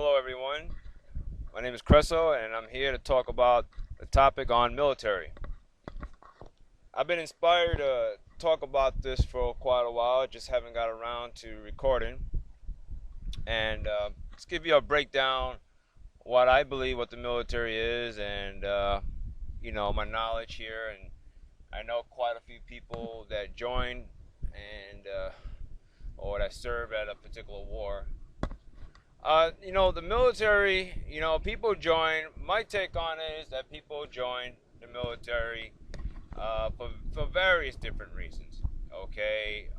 Hello, everyone. My name is Cresso, and I'm here to talk about the topic on military. I've been inspired to talk about this for quite a while, just haven't got around to recording. And let's give you a breakdown what I believe what the military is, and my knowledge here. And I know quite a few people that joined and or that served at a particular war. The military, people join. My take on it is that people join the military for various different reasons. Okay.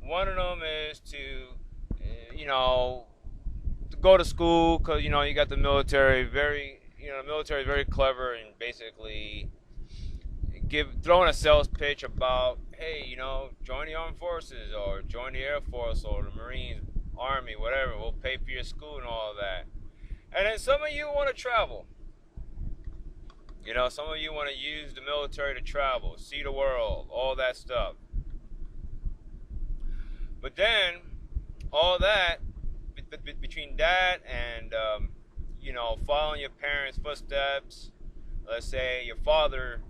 One of them is to go to school because, you got the military the military is very clever and basically throwing a sales pitch about, hey, join the armed forces or join the Air Force or the Marines, Army, whatever. We'll pay for your school and all of that. And then some of you want to travel. Some of you want to use the military to travel, see the world, all that stuff. But then, all that, between that and, following your parents' footsteps, let's say your father,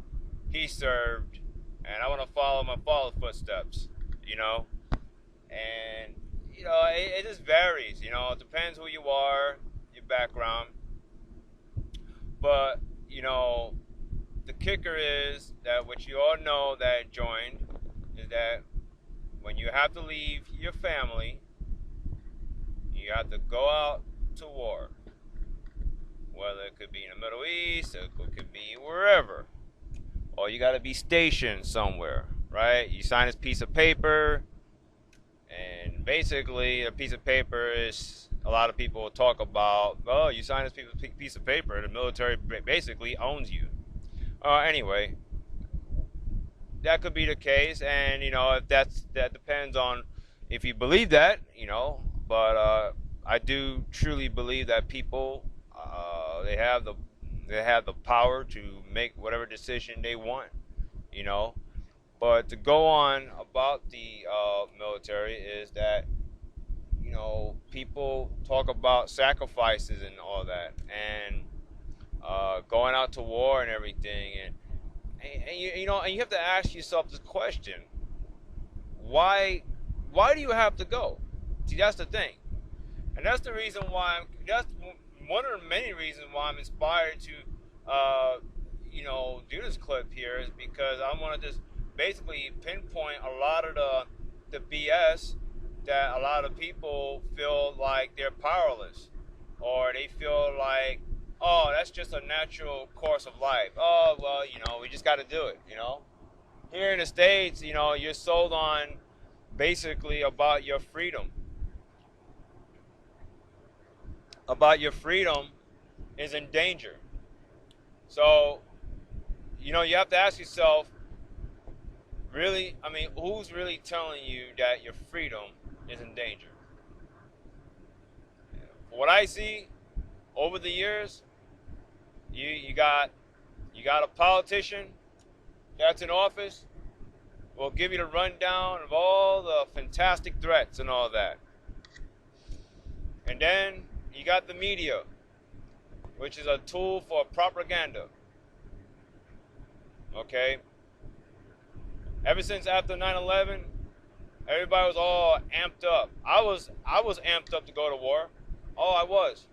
he served, and I want to follow my father's footsteps, and, it just varies, it depends who you are, your background. But, the kicker is that what you all know that joined is that when you have to leave your family, you have to go out to war. Whether it could be in the Middle East, it could be wherever. Or you got to be stationed somewhere, right? You sign this piece of paper, and basically a piece of paper is, a lot of people talk about, oh, you sign this piece of paper, the military basically owns you. Anyway, that could be the case, and if that depends on if you believe that, but I do truly believe that people they have the power to make whatever decision they want, you know. But to go on about the military is that people talk about sacrifices and all that, and going out to war and everything, and you have to ask yourself this question: why do you have to go? See, that's the thing, and that's the reason why. That's one of the many reasons why I'm inspired to, do this clip here is because I want to just basically pinpoint a lot of the BS that a lot of people feel like they're powerless, or they feel like, oh, that's just a natural course of life. Oh, well, we just got to do it. Here in the States, you're sold on basically about your freedom. About your freedom is in danger. So, you have to ask yourself, really, who's really telling you that your freedom is in danger? What I see over the years, you got a politician that's in office will give you the rundown of all the fantastic threats and all that. And then you got the media, which is a tool for propaganda. Okay? Ever since after 9/11, everybody was all amped up. I was amped up to go to war. Oh, I was.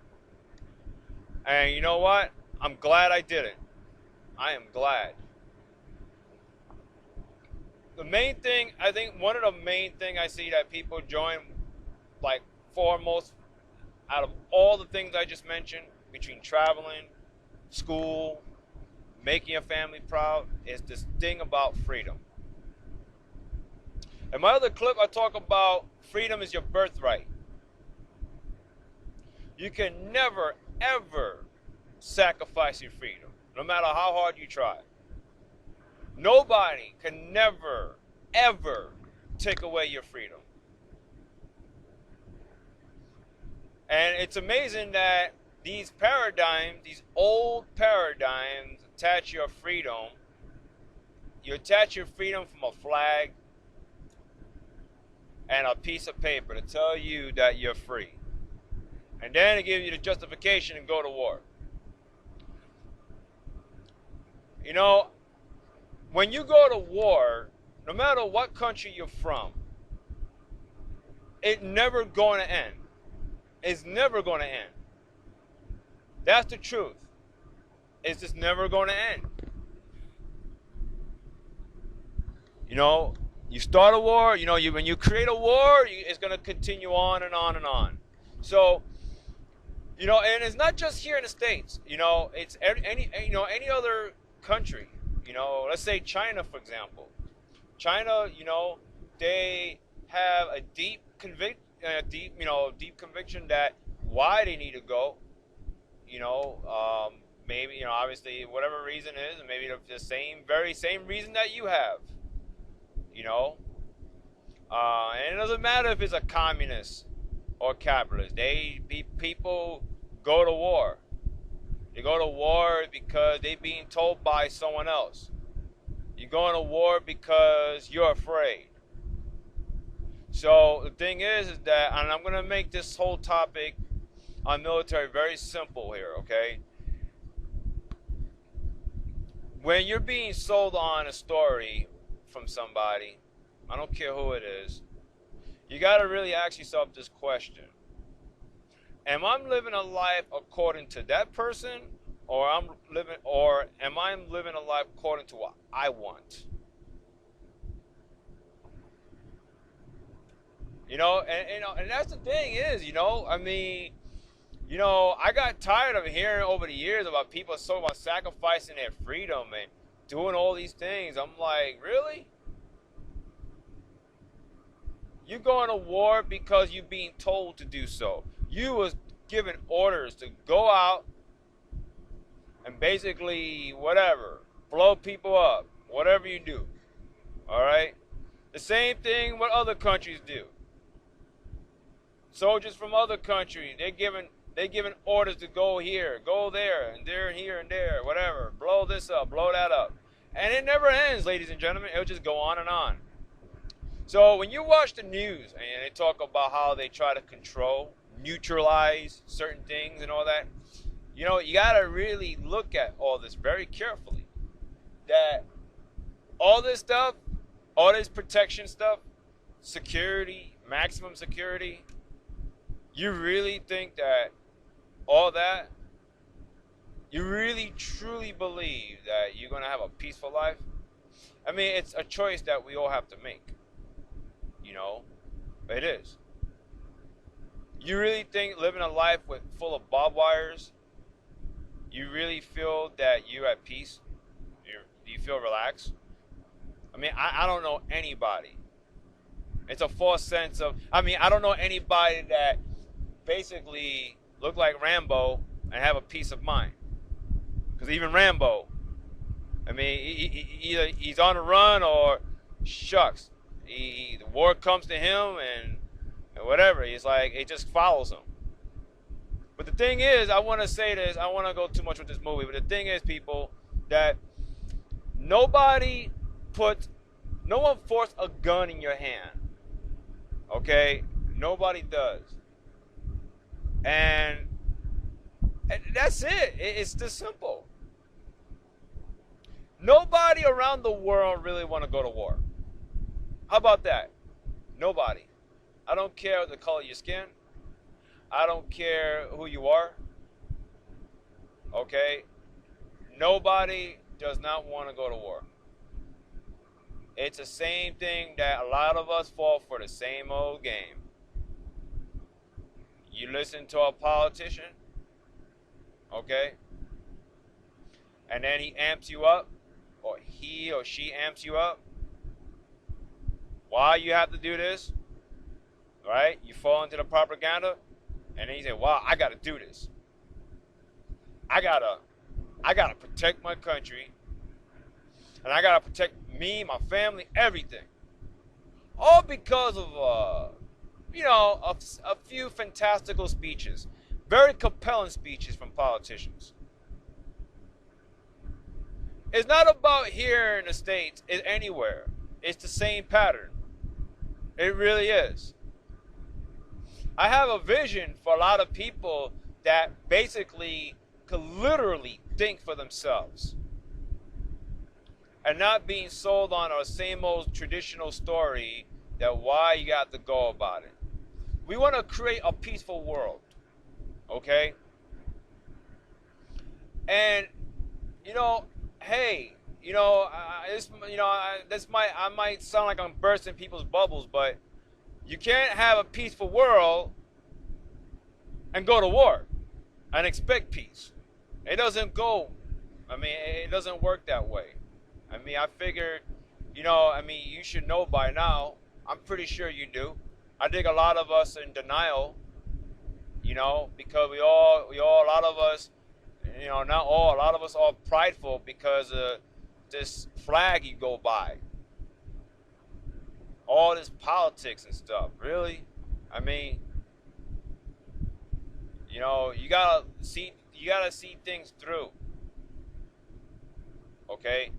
And you know what? I'm glad I didn't. I am glad. The main thing, I think one of the main thing I see that people join, like, foremost out of all the things I just mentioned, between traveling, school, making your family proud, is this thing about freedom. In my other clip, I talk about freedom is your birthright. You can never, ever sacrifice your freedom, no matter how hard you try. Nobody can never, ever take away your freedom. And it's amazing that these paradigms, these old paradigms, attach your freedom. You attach your freedom from a flag and a piece of paper to tell you that you're free. And then it gives you the justification to go to war. You know, when you go to war, no matter what country you're from, it's never going to end. It's never going to end. That's the truth. It's just never going to end. You know, you start a war, you know, when you create a war, it's going to continue on and on and on. So, you know, and it's not just here in the States. You know, it's any other country. You know, let's say China, for example. China, you know, they have a deep conviction that why they need to go. You know, maybe, you know, obviously whatever reason is, maybe the very same reason that you have. You know, and it doesn't matter if it's a communist or capitalist. People go to war. They go to war because they're being told by someone else. You're going to war because you're afraid. So the thing is that, and I'm going to make this whole topic on military very simple here, okay? When you're being sold on a story from somebody, I don't care who it is, you got to really ask yourself this question. Am I living a life according to that person, or am I living a life according to what I want? You know, and that's the thing is, you know, I mean, you know, I got tired of hearing over the years about people so about sacrificing their freedom and doing all these things. I'm like, really? You're going to war because you're being told to do so. You was given orders to go out and basically whatever, blow people up, whatever you do. All right? The same thing what other countries do. Soldiers from other countries, they're given orders to go here, go there, and there, and here, and there, whatever. Blow this up, blow that up. And it never ends, ladies and gentlemen. It'll just go on and on. So when you watch the news and they talk about how they try to control, neutralize certain things and all that, you know, you got to really look at all this very carefully. That all this stuff, all this protection stuff, security, maximum security, you really think that all that, you really truly believe that you're going to have a peaceful life? I mean, it's a choice that we all have to make. You know, it is. You really think living a life full of barbed wires, you really feel that you're at peace? Do you feel relaxed? I mean, I don't know anybody. It's a false sense of, I mean, I don't know anybody that basically look like Rambo and have a peace of mind. Because even Rambo, I mean, either he's on the run or shucks. The war comes to him and whatever. He's like, it just follows him. But the thing is, I want to say this. I don't want to go too much with this movie. But the thing is, people, that no one forced a gun in your hand. Okay? Nobody does. And that's it. It's this simple. Nobody around the world really want to go to war. How about that? Nobody. I don't care the color of your skin. I don't care who you are. Okay? Nobody does not want to go to war. It's the same thing that a lot of us fall for, the same old game. You listen to a politician, okay? And then he amps you up, or he or she amps you up. Why you have to do this, right? You fall into the propaganda, and then you say, wow, I got to do this. I gotta protect my country, and I gotta protect me, my family, everything. All because of, a few fantastical speeches, very compelling speeches from politicians. It's not about here in the States, it's anywhere. It's the same pattern. It really is. I have a vision for a lot of people that basically could literally think for themselves and not being sold on a same old traditional story that why you got to go about it. We want to create a peaceful world, okay? And hey, I might sound like I'm bursting people's bubbles, but you can't have a peaceful world and go to war and expect peace. It doesn't go. It doesn't work that way. I figured, you should know by now. I'm pretty sure you do. I think a lot of us in denial, because a lot of us, not all, a lot of us are prideful because of this flag you go by. All this politics and stuff. Really? You gotta see things through. Okay?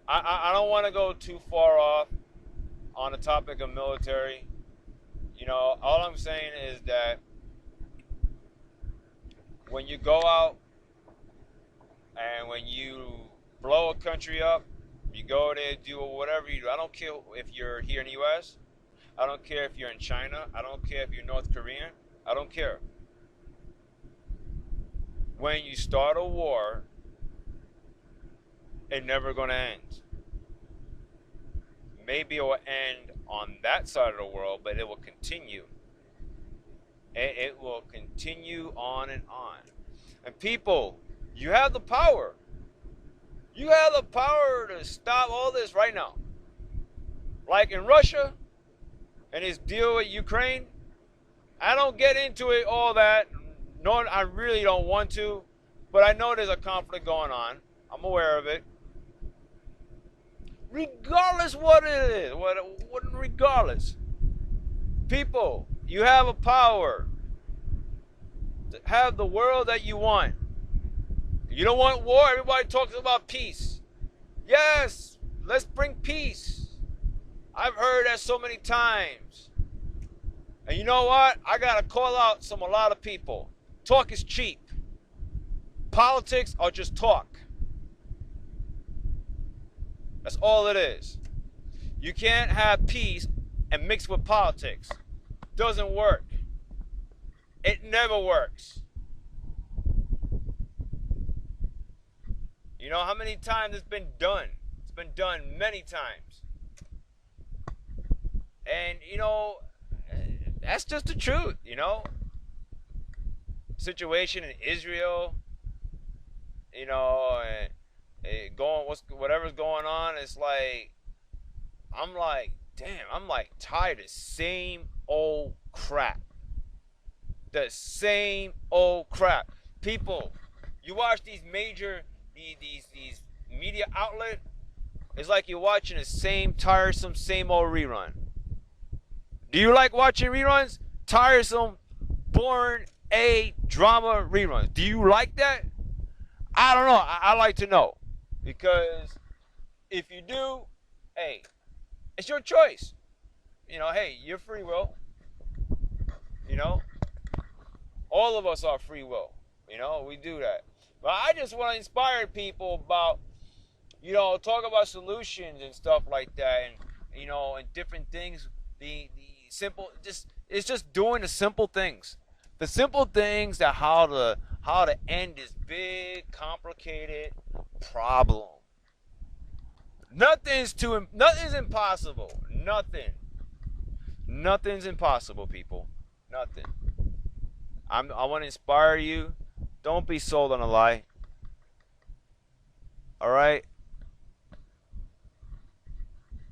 I don't want to go too far off on the topic of military. All I'm saying is that when you go out and when you blow a country up, you go there, do whatever you do. I don't care if you're here in the U.S. I don't care if you're in China. I don't care if you're North Korean. I don't care. When you start a war, it's never going to end. Maybe it will end on that side of the world, but it will continue. It will continue on and on. And people, you have the power. You have the power to stop all this right now. Like in Russia and his deal with Ukraine. I don't get into it all that. No, I really don't want to. But I know there's a conflict going on. I'm aware of it. Regardless what it is. Regardless. People, you have a power to have the world that you want. You don't want war. Everybody talks about peace. Yes, let's bring peace. I've heard that so many times. And you know what? I got to call out a lot of people. Talk is cheap. Politics are just talk. That's all it is. You can't have peace and mix with politics. Doesn't work. It never works. You know how many times it's been done? It's been done many times. And, that's just the truth, Situation in Israel, and whatever's going on, it's like, I'm like, damn, I'm like tired of the same old crap. The same old crap. People, you watch these media outlet, it's like you're watching the same tiresome, same old rerun. Do you like watching reruns? Tiresome, boring, drama reruns. Do you like that? I don't know. I like to know. Because if you do, hey, it's your choice. Hey, your free will. All of us are free will. We do that. But I just want to inspire people about, talk about solutions and stuff like that, and different things. The simple, it's just doing the simple things. The simple things that how to end this big, complicated problem. Nothing's impossible. Nothing's impossible, people. Nothing. I want to inspire you. Don't be sold on a lie. All right?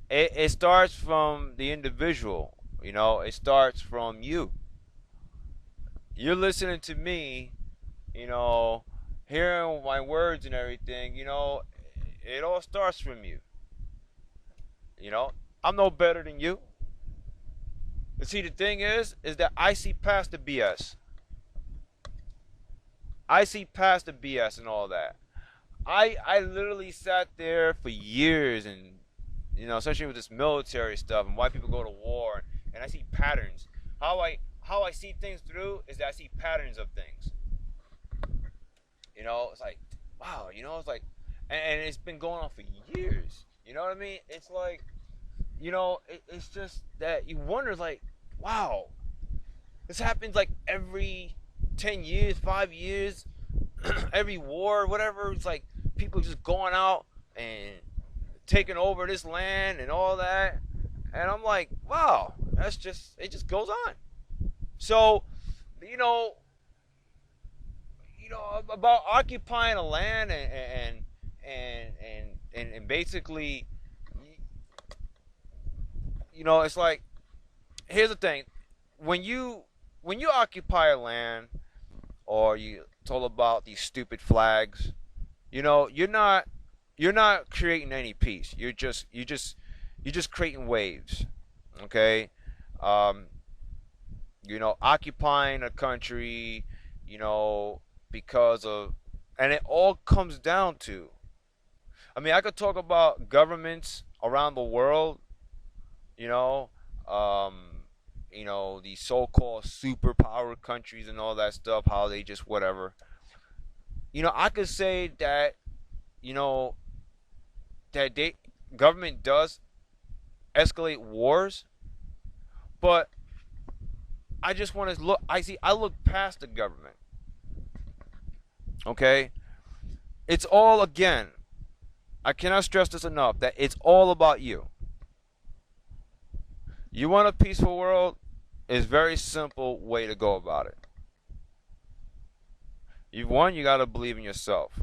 It starts from the individual. It starts from you. You're listening to me, hearing my words and everything, it all starts from you. I'm no better than you. But see, the thing is that I see past the BS. I see past the BS and all that. I literally sat there for years and, especially with this military stuff and why people go to war. and I see patterns. How I see things through is that I see patterns of things. It's like, wow. It's like, and it's been going on for years. You know what I mean? It's like, it's just that you wonder, like, wow, this happens like every 10 years, 5 years, every war, whatever. It's like people just going out and taking over this land and all that. And I'm like, wow, it just goes on. So, you know, about occupying a land and basically, it's like, here's the thing: when you occupy a land, or you told about these stupid flags, you're not creating any peace. You're just creating waves. Okay. um, Occupying a country, you know, because of, and it all comes down to, I mean, I could talk about governments around the world, you know, um, these so-called superpower countries and all that stuff, how they just whatever. I could say that, you know, that they government does escalate wars, but I just want to look. I look past the government. Okay, it's all again. I cannot stress this enough that it's all about you. You want a peaceful world? It's a very simple way to go about it. You got to believe in yourself.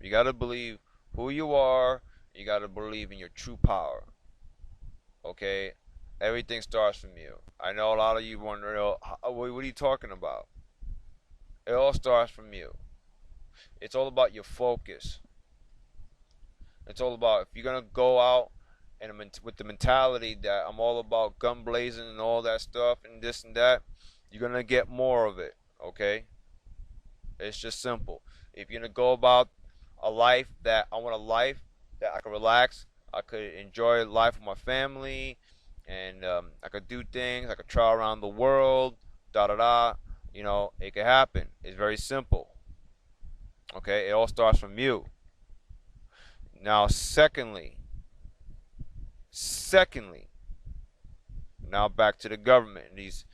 You got to believe who you are. You got to believe in your true power. Okay, everything starts from you. I know a lot of you wonder, oh, what are you talking about? It all starts from you. It's all about your focus. It's all about, if you're gonna go out and with the mentality that I'm all about gun blazing and all that stuff and this and that, you're gonna get more of it. Okay, it's just simple. If you're gonna go about a life that I want, a life that I can relax, I could enjoy life with my family, and I could do things. I could travel around the world. Da da da. It could happen. It's very simple. Okay, it all starts from you. Now, secondly, now back to the government. These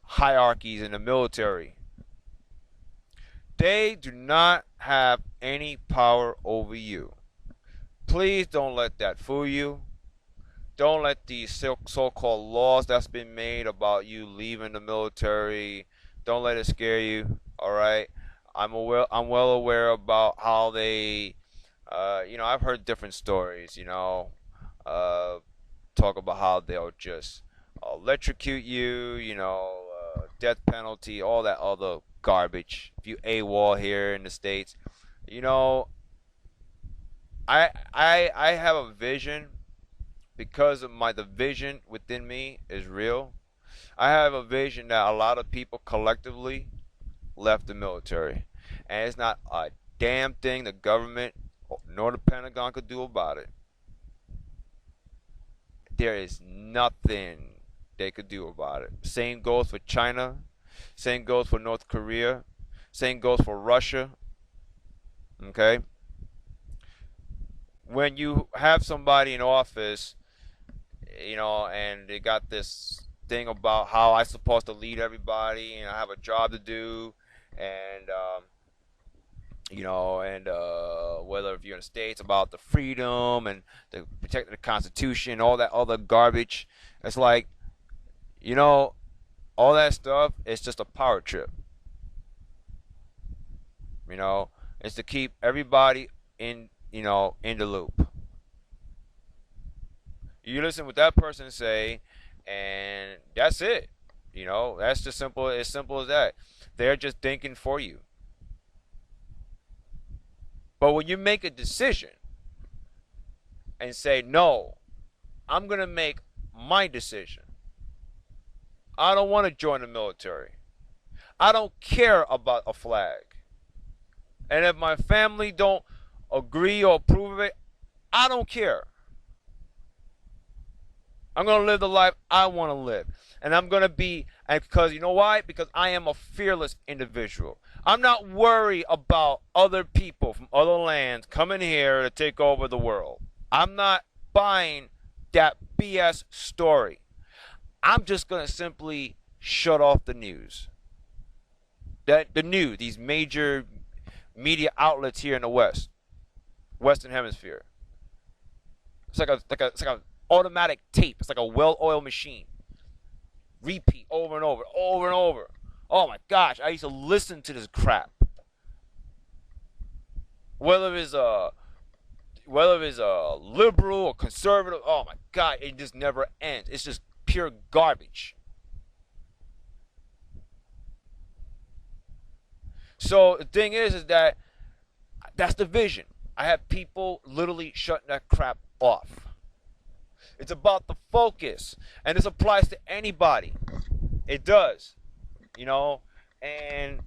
hierarchies in the military. They do not have any power over you. Please don't let that fool you. Don't let these so-called laws that's been made about you leaving the military, don't let it scare you. All right, I'm well aware about how they, I've heard different stories. Uh, talk about how they'll just electrocute you. Death penalty, all that other garbage. If you AWOL here in the States, you know, I have a vision, because of the vision within me is real. I have a vision that a lot of people collectively left the military, and it's not a damn thing the government nor the Pentagon could do about it. There is nothing they could do about it. Same goes for China. Same goes for North Korea. Same goes for Russia. Okay? When you have somebody in office, and they got this thing about how I'm supposed to lead everybody and I have a job to do, and whether if you're in the States about the freedom and the protecting the Constitution, all that other garbage, it's like, you know, all that stuff is just a power trip. It's to keep everybody in the loop. You listen what that person say, and that's it. That's just simple as that. They're just thinking for you. But when you make a decision and say, no, I'm going to make my decision. I don't want to join the military. I don't care about a flag. And if my family don't agree or approve of it, I don't care. I'm going to live the life I want to live. And I'm going to be, and because you know why? Because I am a fearless individual. I'm not worried about other people from other lands coming here to take over the world. I'm not buying that BS story. I'm just going to simply shut off the news. The news, these major media outlets here in the Western Hemisphere. It's like a automatic tape. It's like a well-oiled machine. Repeat over and over, over and over. Oh my gosh, I used to listen to this crap. Whether it's a liberal or conservative, oh my god, it just never ends. It's just pure garbage. So the thing is that that's the vision. I have people literally shutting that crap off. It's about the focus, and this applies to anybody. It does, you know. And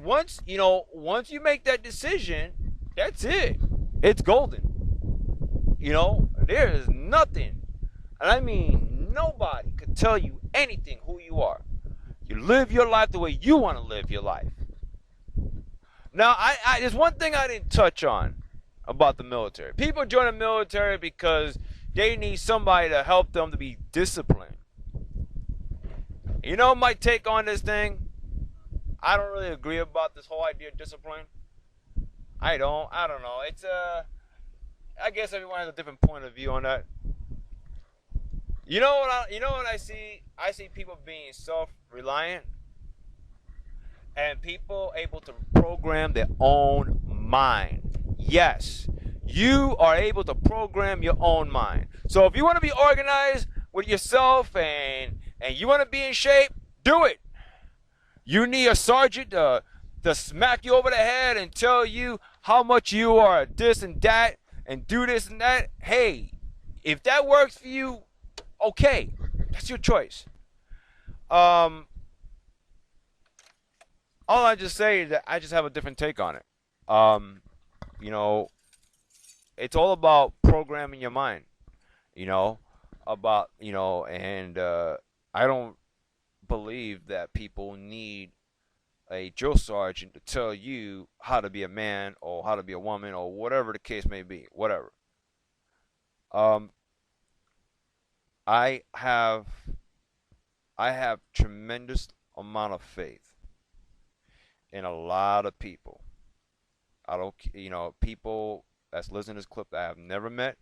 once you make that decision, that's it. It's golden. There is nothing, and I mean nobody could tell you anything who you are. You live your life the way you want to live your life. Now, there's one thing I didn't touch on about the military. People join the military because they need somebody to help them to be disciplined. You know my take on this thing? I don't really agree about this whole idea of discipline. I don't know. I guess everyone has a different point of view on that. You know what I see? I see people being self-reliant and people able to program their own mind. Yes, you are able to program your own mind. So if you want to be organized with yourself and you want to be in shape, do it. You need a sergeant to smack you over the head and tell you how much you are this and that and do this and that. Hey, if that works for you, okay, that's your choice. All I just say is that I just have a different take on it. Um, you know, it's all about programming your mind. You know, and I don't believe that people need a drill sergeant to tell you how to be a man or how to be a woman or whatever the case may be. Whatever. Um, I have I have tremendous amount of faith in a lot of people. I don't, people that's listening to this clip that I have never met,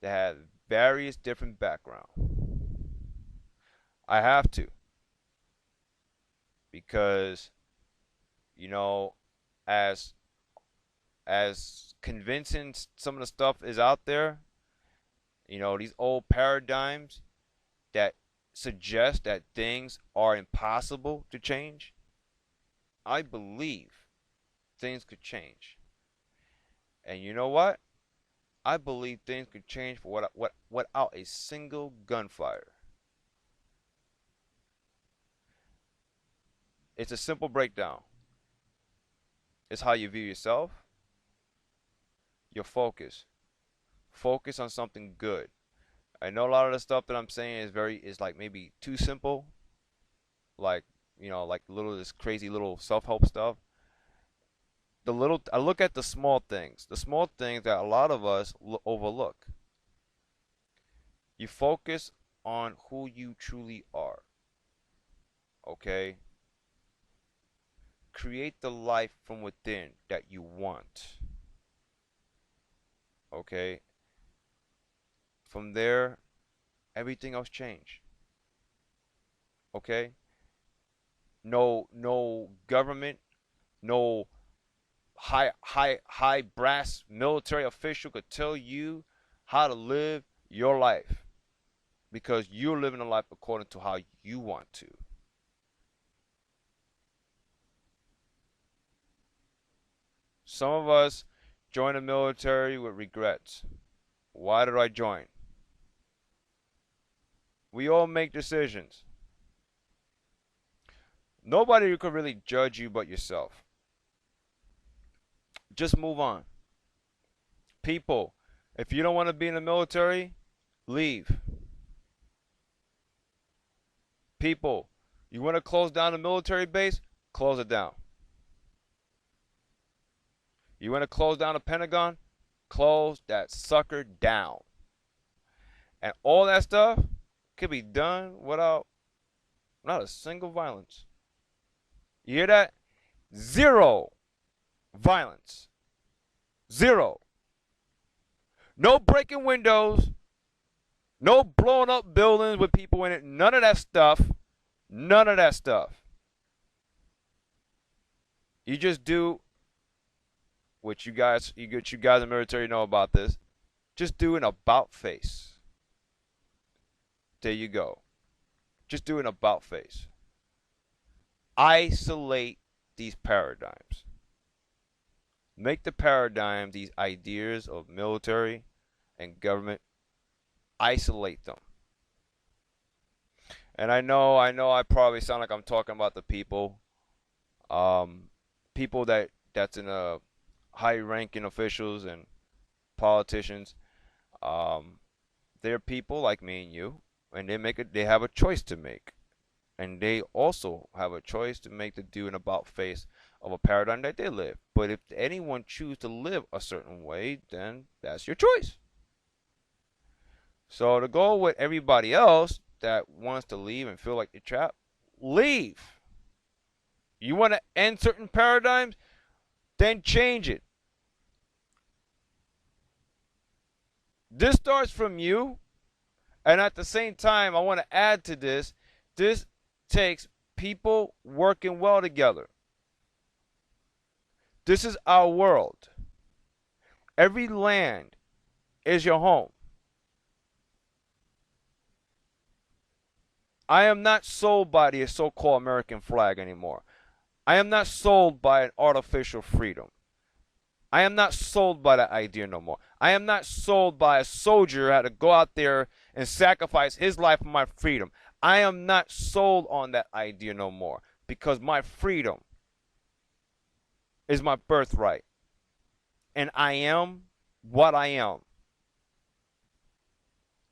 that have various different background. I have to because you know, as convincing some of the stuff is out there, these old paradigms that suggest that things are impossible to change, I believe things could change. And you know what? I believe things could change for without a single gunfire. It's a simple breakdown. It's how you view yourself, your focus. Focus on something good. I know a lot of the stuff that I'm saying is like maybe too simple, like like this crazy little self-help stuff. I look at the small things that a lot of us overlook. You focus on who you truly are. Okay? Create the life from within that you want. Okay? From there, everything else change. Okay? No government, no high brass military official could tell you how to live your life because you're living a life according to how you want to. Some of us join the military with regrets. Why did I join? We all make decisions. Nobody could really judge you but yourself. Just move on. People, If you don't want to be in the military, leave. People, you want to close down a military base? Close it down. You want to close down a Pentagon? Close that sucker down. And all that stuff could be done without not a single violence. You hear that? Zero violence. Zero. No breaking windows. No blowing up buildings with people in it. None of that stuff. None of that stuff. You just do what you guys in the military know about this. Just do an about face. There you go. Just do an about face. Isolate these paradigms. Make the paradigm, these ideas of military and government, isolate them. And I know I probably sound like I'm talking about the people, people that's in a high-ranking officials and politicians. They're people like me and you, and they have a choice to make, and they also have a choice to make to do an about face of a paradigm that they live. But if anyone choose to live a certain way, then that's your choice. So to go with everybody else that wants to leave and feel like they're trapped, leave. You want to end certain paradigms? Then change it. This starts from you, and at the same time, I want to add to this. This takes people working well together. This is our world. Every land is your home. I am not sold by the so-called American flag anymore. I am not sold by an artificial freedom. I am not sold by that idea no more. I am not sold by a soldier who had to go out there and sacrifice his life for my freedom. I am not sold on that idea no more because my freedom is my birthright. And I am what I am.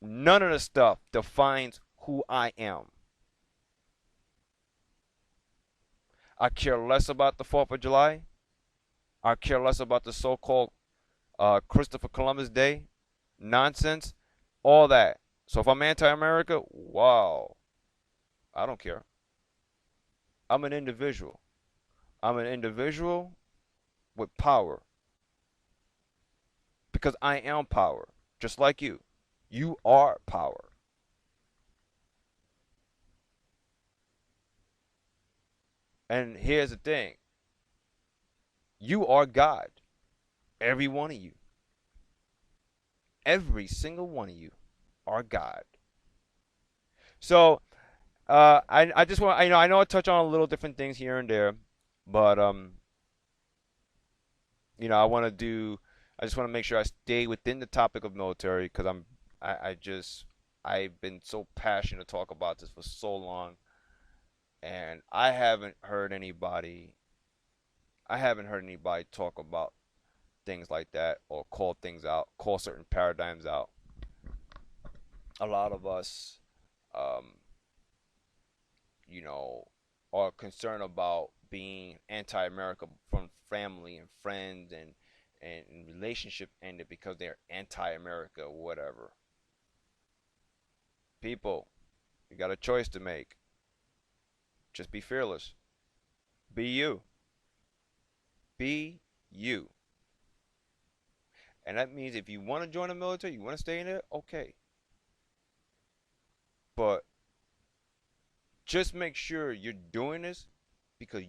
None of the stuff defines who I am. I care less about the 4th of July. I care less about the so-called Christopher Columbus Day nonsense, all that. So if I'm anti-America, wow, I don't care. I'm an individual. I'm an individual with power because I am power, just like you. You are power. And here's the thing. You are God. Every one of you. Every single one of you are God. So, I just want, I know I touch on a little different things here and there, but I just want to make sure I stay within the topic of military because I've been so passionate to talk about this for so long, and I haven't heard anybody talk about things like that or call things out, call certain paradigms out. A lot of us, um, you know, are concerned about being anti-America from family and friends and relationship ended because they're anti-America or whatever. People, you got a choice to make. Just be fearless. Be you. Be you. And that means if you want to join the military, you want to stay in there, okay. But just make sure you're doing this because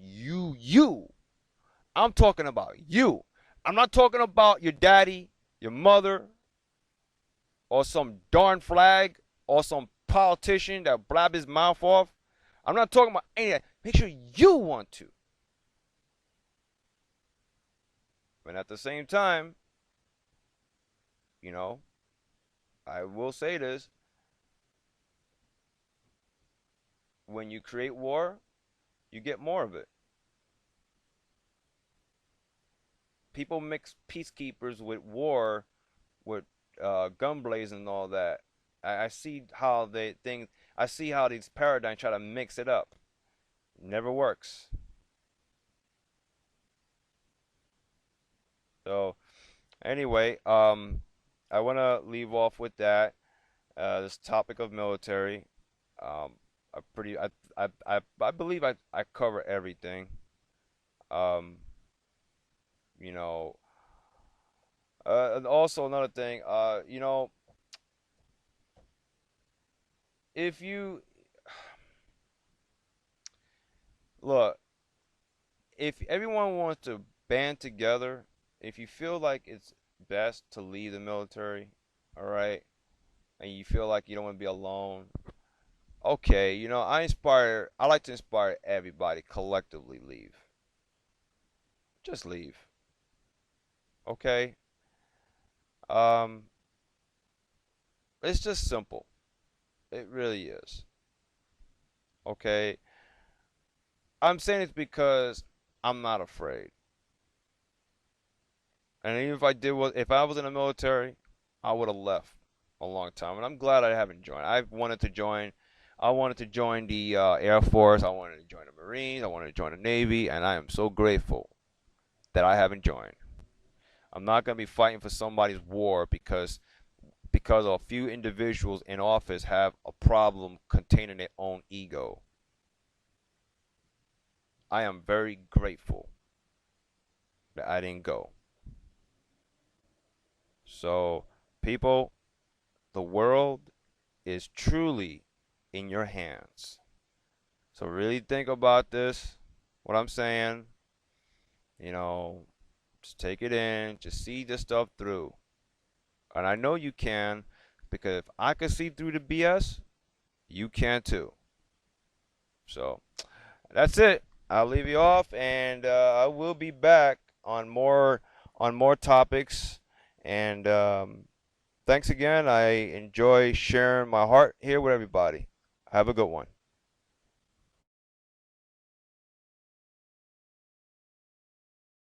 I'm talking about you. I'm not talking about your daddy, your mother, or some darn flag, or some politician that blab his mouth off. I'm not talking about any of that. Make sure you want to. But at the same time, you know, I will say this. When you create war, you get more of it. People mix peacekeepers with war with gun blazing and all that. I see how they things. I see how these paradigms try to mix it up. Never works. So anyway, I want to leave off with that. This topic of military. Um, I pretty. I believe I cover everything. Um, you know. And also another thing. If you look, if everyone wants to band together, if you feel like it's best to leave the military, all right, and you feel like you don't want to be alone, okay, I like to inspire everybody collectively leave. Just leave. Okay? Um, it's just simple. It really is. Okay? I'm saying it because I'm not afraid. And even if I was in the military, I would have left a long time. And I'm glad I haven't joined. I wanted to join the Air Force. I wanted to join the Marines. I wanted to join the Navy. And I am so grateful that I haven't joined. I'm not going to be fighting for somebody's war because a few individuals in office have a problem containing their own ego. I am very grateful that I didn't go. So, people, the world is truly in your hands. So really think about this, what I'm saying, you know, just take it in, just see this stuff through. And I know you can, because if I can see through the BS, you can too. So that's it. I'll leave you off, and I will be back on more topics. And thanks again. I enjoy sharing my heart here with everybody. Have a good one.